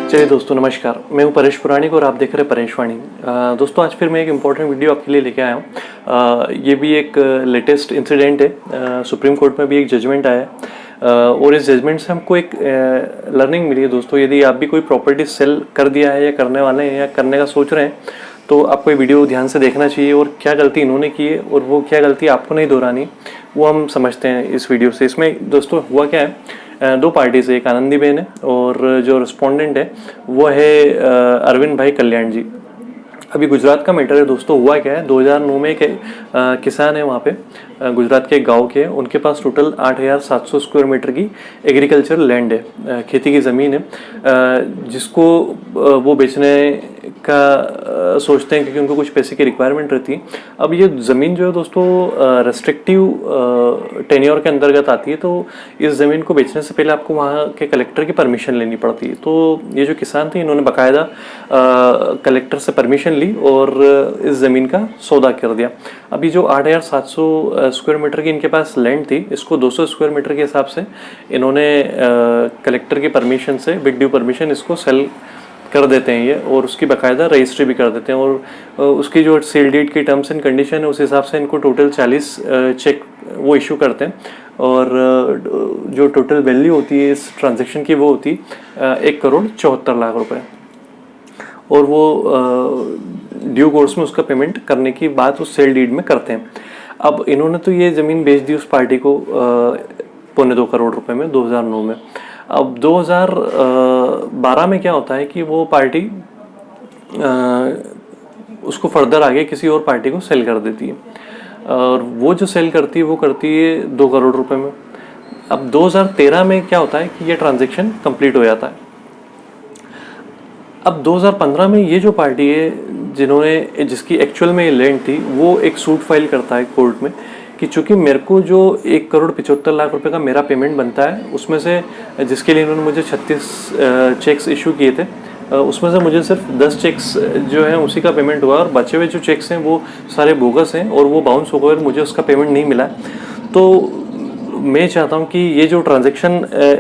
चलिए दोस्तों नमस्कार, मैं हूं परेश पुराणिक और आप देख रहे हैं परेश वाणी। दोस्तों आज फिर मैं एक इम्पॉर्टेंट वीडियो आपके लिए लेके आया हूं। ये भी एक लेटेस्ट इंसिडेंट है। सुप्रीम कोर्ट में भी एक जजमेंट आया है और इस जजमेंट से हमको एक लर्निंग मिली है दोस्तों। यदि आप भी कोई प्रॉपर्टी सेल कर दिया है या करने वाले हैं या करने का सोच रहे हैं तो आपको ये वीडियो ध्यान से देखना चाहिए और क्या गलती इन्होंने की है और वो क्या गलती आपको नहीं दोहरानी वो हम समझते हैं इस वीडियो से। इसमें दोस्तों हुआ क्या है, दो पार्टीज है, एक आनंदीबेन है और जो रिस्पोंडेंट है वो है अरविंद भाई कल्याण जी। अभी गुजरात का मैटर है दोस्तों। हुआ क्या है, 2009 में एक किसान है वहाँ पे गुजरात के एक गाँव के, उनके पास टोटल 8,700 स्क्वायर मीटर की एग्रीकल्चर लैंड है, खेती की ज़मीन है, जिसको वो बेचने का सोचते हैं क्योंकि उनको कुछ पैसे की रिक्वायरमेंट रहती है। अब ये ज़मीन जो है दोस्तों रेस्ट्रिक्टिव टेन्योर के अंतर्गत आती है, तो इस ज़मीन को बेचने से पहले आपको वहाँ के कलेक्टर की परमिशन लेनी पड़ती है। तो ये जो किसान थे इन्होंने बाकायदा कलेक्टर से परमिशन ली और इस ज़मीन का सौदा कर दिया। अभी जो 8,700 स्क्वायर मीटर की इनके पास लैंड थी, इसको 200 स्क्वायर मीटर के हिसाब से इन्होंने कलेक्टर की परमिशन से, बिग ड्यू परमिशन, इसको सेल कर देते हैं ये और उसकी बाकायदा रजिस्ट्री भी कर देते हैं और उसकी जो सेल डीड की टर्म्स एंड कंडीशन है उस हिसाब से इनको टोटल 40 चेक वो इशू करते हैं और जो टोटल वैल्यू होती है इस ट्रांजैक्शन की वो होती है 1,74,00,000 रुपए और वो ड्यू कोर्स में उसका पेमेंट करने की बात उस सेल डीड में करते हैं। अब इन्होंने तो ये ज़मीन बेच दी उस पार्टी को 2.25 करोड़ रुपए में 2009 में। अब 2012 में क्या होता है कि वो पार्टी उसको फर्दर आगे किसी और पार्टी को सेल कर देती है और वो जो सेल करती है वो करती है 2 करोड़ रुपए में। अब 2013 में क्या होता है कि ये ट्रांजैक्शन कंप्लीट हो जाता है। अब 2015 में ये जो पार्टी है जिसकी एक्चुअल में लैंड थी वो एक सूट फाइल करता है कोर्ट में कि चूंकि मेरे को जो 1,75,00,000 रुपए का मेरा पेमेंट बनता है उसमें से, जिसके लिए इन्होंने मुझे 36 चेक्स इशू किए थे, उसमें से मुझे सिर्फ 10 चेक्स जो हैं उसी का पेमेंट हुआ और बचे हुए जो चेक्स हैं वो सारे बोगस हैं और वो बाउंस हो गए और मुझे उसका पेमेंट नहीं मिला। तो मैं चाहता हूँ कि ये जो ट्रांजैक्शन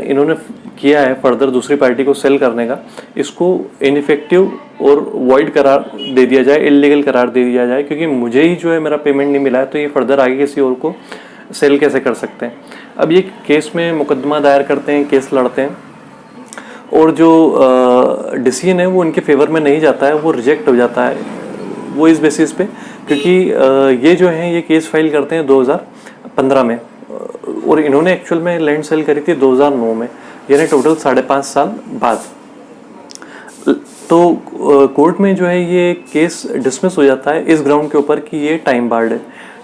इन्होंने किया है फर्दर दूसरी पार्टी को सेल करने का, इसको इनइफेक्टिव और वॉइड करार दे दिया जाए, इलीगल करार दे दिया जाए, क्योंकि मुझे ही जो है मेरा पेमेंट नहीं मिला है तो ये फर्दर आगे किसी और को सेल कैसे कर सकते हैं। अब ये केस में मुकदमा दायर करते हैं, केस लड़ते हैं और जो डिसीजन है वो इनके फेवर में नहीं जाता है, वो रिजेक्ट हो जाता है। वो इस बेसिस पे क्योंकि ये जो है ये केस फाइल करते हैं 2015 में और इन्होंने एक्चुअल में लैंड सेल करी थी 2009 में, यानी टोटल 5.5 साल बाद। तो कोर्ट में जो है ये केस डिसमिस हो जाता है इस ग्राउंड के ऊपर कि ये टाइम बार्ड है।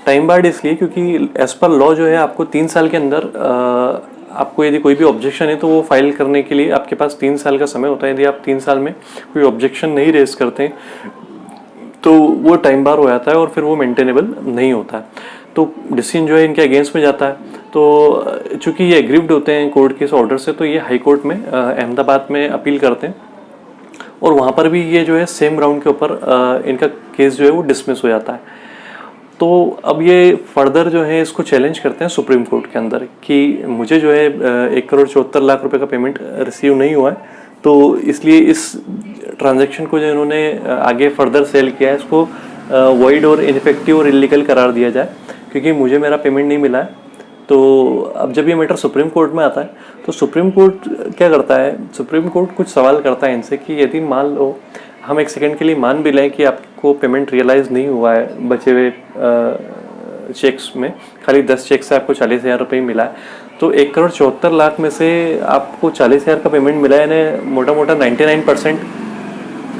टाइम बार्ड इसलिए क्योंकि एज पर लॉ जो है आपको 3 साल के अंदर आपको यदि कोई भी ऑब्जेक्शन है तो वो फाइल करने के लिए आपके पास 3 साल का समय होता है। यदि आप 3 साल में कोई ऑब्जेक्शन नहीं रेज करते हैं तो वो टाइम बार हो जाता है और फिर वो मेंटेनेबल नहीं होता है। तो डिसीजन जो है इनके अगेंस्ट में जाता है। तो चूंकि ये एग्रीव्ड होते हैं कोर्ट के इस ऑर्डर से, तो ये हाई कोर्ट में अहमदाबाद में अपील करते हैं और वहाँ पर भी ये जो है सेम ग्राउंड के ऊपर इनका केस जो है वो डिसमिस हो जाता है। तो अब ये फर्दर जो है इसको चैलेंज करते हैं सुप्रीम कोर्ट के अंदर कि मुझे जो है 1,74,00,000 रुपए का पेमेंट रिसीव नहीं हुआ है, तो इसलिए इस ट्रांजैक्शन को जो इन्होंने आगे फर्दर सेल किया है इसको वॉइड और इनफेक्टिव और इलीगल करार दिया जाए क्योंकि मुझे मेरा पेमेंट नहीं मिला है। तो अब जब ये मैटर सुप्रीम कोर्ट में आता है तो सुप्रीम कोर्ट क्या करता है, सुप्रीम कोर्ट कुछ सवाल करता है इनसे कि यदि मान लो हम एक सेकंड के लिए मान भी लें कि आपको पेमेंट रियलाइज नहीं हुआ है बचे हुए चेक्स में, खाली 10 चेक से आपको 40,000 रुपये मिला है, तो 1,74,00,000 में से आपको 40,000 का पेमेंट मिला है, यानी मोटा मोटा 99%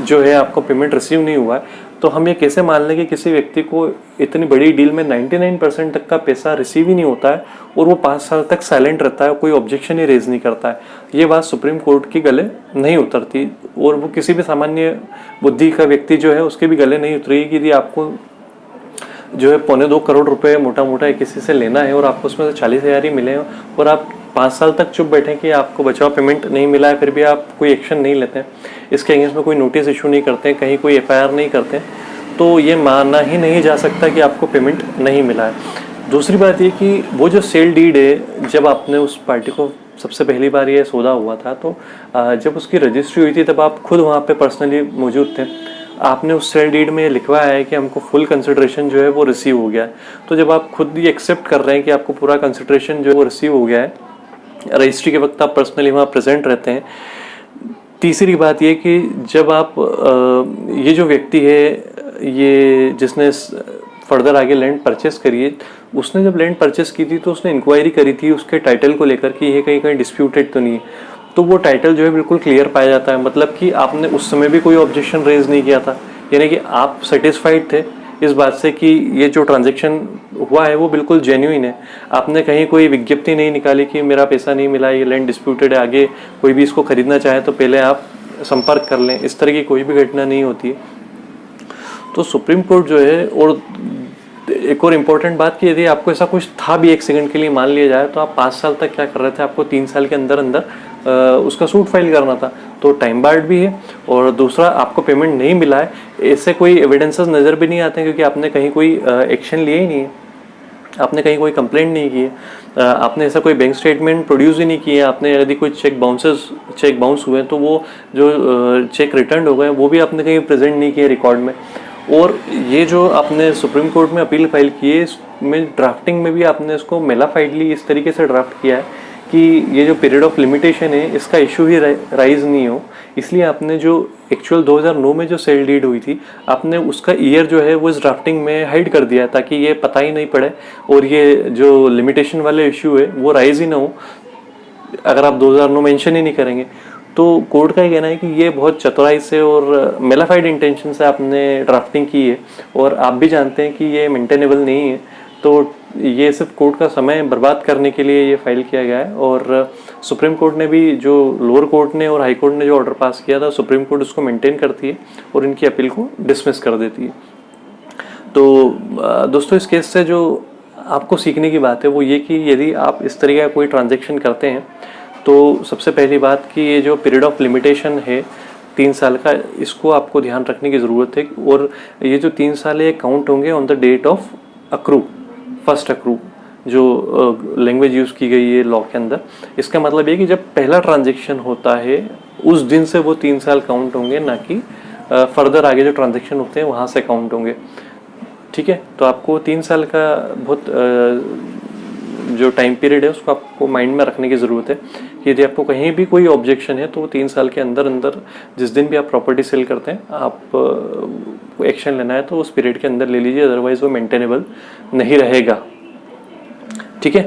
जो है आपको पेमेंट रिसीव नहीं हुआ है। तो हम ये कैसे मान लें कि किसी व्यक्ति को इतनी बड़ी डील में 99% तक का पैसा रिसीव ही नहीं होता है और वो 5 साल तक साइलेंट रहता है, कोई ऑब्जेक्शन ही रेज नहीं करता है। ये बात सुप्रीम कोर्ट के गले नहीं उतरती और वो किसी भी सामान्य बुद्धि का व्यक्ति जो है उसके भी गले नहीं उतरेगी कि यदि आपको जो है 2.25 करोड़ रुपए मोटा मोटा किसी से लेना है और आपको उसमें से 40,000 ही मिले और आप 5 साल तक चुप बैठे कि आपको बचाव पेमेंट नहीं मिला है, फिर भी आप कोई एक्शन नहीं लेते हैं, इसके अगेंस्ट में कोई नोटिस इशू नहीं करते हैं, कहीं कोई FIR नहीं करते हैं, तो ये मानना ही नहीं जा सकता कि आपको पेमेंट नहीं मिला है। दूसरी बात ये कि वो जो सेल डीड है जब आपने उस पार्टी को सबसे पहली बार ये सौदा हुआ था, तो जब उसकी रजिस्ट्री हुई थी तब आप खुद वहाँ पे पर्सनली मौजूद थे। आपने उस सेल डीड में लिखवाया है कि हमको फुल कंसिडरेशन जो है वो रिसीव हो गया है। तो जब आप खुद ये एक्सेप्ट कर रहे हैं कि आपको पूरा कंसिडरेशन जो है वो रिसीव हो गया है, रजिस्ट्री के वक्त आप पर्सनली वहाँ प्रेजेंट रहते हैं। तीसरी बात ये कि जब आप ये जो व्यक्ति है, ये जिसने फर्दर आगे लैंड परचेस करी है, उसने जब लैंड परचेस की थी तो उसने इंक्वायरी करी थी उसके टाइटल को लेकर कि ये कहीं कहीं डिस्प्यूटेड तो नहीं है। तो वो टाइटल जो है बिल्कुल क्लियर पाया जाता है, मतलब कि आपने उस समय भी कोई ऑब्जेक्शन रेज नहीं किया था, यानी कि आप सेटिस्फाइड थे इस बात से कि ये जो ट्रांजैक्शन हुआ है वो बिल्कुल जेन्युइन है। आपने कहीं कोई विज्ञप्ति नहीं निकाली कि मेरा पैसा नहीं मिला, ये लैंड डिस्प्यूटेड है, आगे कोई भी इसको खरीदना चाहे तो पहले आप संपर्क कर लें, इस तरह की कोई भी घटना नहीं होती है। तो सुप्रीम कोर्ट जो है, और एक और इम्पोर्टेंट बात कि यदि आपको ऐसा कुछ था भी एक सेकंड के लिए मान लिया जाए, तो आप 5 साल तक क्या कर रहे थे, आपको 3 साल के अंदर अंदर उसका सूट फाइल करना था, तो टाइम बार्ड भी है। और दूसरा, आपको पेमेंट नहीं मिला है, ऐसे कोई एविडेंसेस नज़र भी नहीं आते हैं, क्योंकि आपने कहीं कोई एक्शन लिया ही नहीं है, आपने कहीं कोई कंप्लेंट नहीं की है, आपने ऐसा कोई बैंक स्टेटमेंट प्रोड्यूस ही नहीं किया। आपने यदि कोई चेक बाउंस हुए तो वो जो चेक रिटर्न हो गए वो भी आपने कहीं प्रेजेंट नहीं किए रिकॉर्ड में। और ये जो आपने सुप्रीम कोर्ट में अपील फाइल की है, इसमें ड्राफ्टिंग में भी आपने इसको मेलाफाइडली इस तरीके से ड्राफ्ट किया है कि ये जो पीरियड ऑफ लिमिटेशन है इसका इशू ही राइज नहीं हो। इसलिए आपने जो एक्चुअल 2009 में जो सेल डीड हुई थी, आपने उसका ईयर जो है वो इस ड्राफ्टिंग में हाइड कर दिया है, ताकि ये पता ही नहीं पड़े और ये जो लिमिटेशन वाले इशू है वो राइज ही ना हो अगर आप 2009 मेंशन ही नहीं करेंगे। तो कोर्ट का ये कहना है कि ये बहुत चतुराई से और मेलाफाइड इंटेंशन से आपने ड्राफ्टिंग की है, और आप भी जानते हैं कि ये मेंटेनेबल नहीं है। तो ये सिर्फ कोर्ट का समय बर्बाद करने के लिए ये फाइल किया गया है। और सुप्रीम कोर्ट ने भी, जो लोअर कोर्ट ने और हाई कोर्ट ने जो ऑर्डर पास किया था, सुप्रीम कोर्ट उसको मेंटेन करती है और इनकी अपील को डिसमिस कर देती है। तो दोस्तों, इस केस से जो आपको सीखने की बात है वो ये कि यदि आप इस तरह का कोई ट्रांजैक्शन करते हैं तो सबसे पहली बात कि ये जो पीरियड ऑफ लिमिटेशन है 3 साल का, इसको आपको ध्यान रखने की ज़रूरत है। और ये जो 3 साल है काउंट होंगे on the date of accrue, first accrue, जो लैंग्वेज यूज़ की गई है लॉ के अंदर। इसका मतलब ये कि जब पहला ट्रांजैक्शन होता है उस दिन से वो 3 साल काउंट होंगे, ना कि फर्दर आगे जो ट्रांजैक्शन होते हैं वहाँ से काउंट होंगे। ठीक है, तो आपको 3 साल का बहुत जो टाइम पीरियड है उसको आपको माइंड में रखने की ज़रूरत है कि यदि आपको कहीं भी कोई ऑब्जेक्शन है तो 3 साल के अंदर अंदर, जिस दिन भी आप प्रॉपर्टी सेल करते हैं, आप एक्शन लेना है तो उस पीरियड के अंदर ले लीजिए, अदरवाइज वो मेंटेनेबल नहीं रहेगा। ठीक है,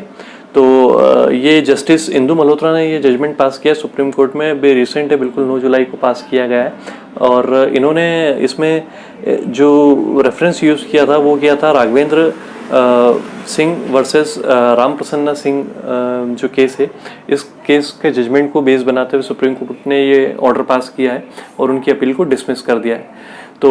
तो ये जस्टिस इंदु मल्होत्रा ने ये जजमेंट पास किया सुप्रीम कोर्ट में, अभी रिसेंट है, बिल्कुल 9 जुलाई को पास किया गया है। और इन्होंने इसमें जो रेफरेंस यूज़ किया था वो किया था राघवेंद्र सिंह वर्सेस राम प्रसन्ना सिंह जो केस है, इस केस के जजमेंट को बेस बनाते हुए सुप्रीम कोर्ट ने ये ऑर्डर पास किया है और उनकी अपील को डिसमिस कर दिया है। तो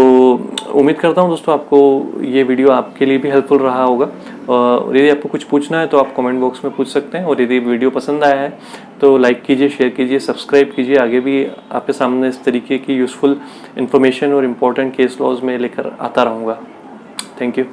उम्मीद करता हूँ दोस्तों आपको ये वीडियो आपके लिए भी हेल्पफुल रहा होगा। और यदि आपको कुछ पूछना है तो आप कमेंट बॉक्स में पूछ सकते हैं, और यदि वीडियो पसंद आया है तो लाइक कीजिए, शेयर कीजिए, सब्सक्राइब कीजिए। आगे भी आपके सामने इस तरीके की यूज़फुल इन्फॉर्मेशन और इम्पोर्टेंट केस लॉज में लेकर आता रहूँगा। Thank you.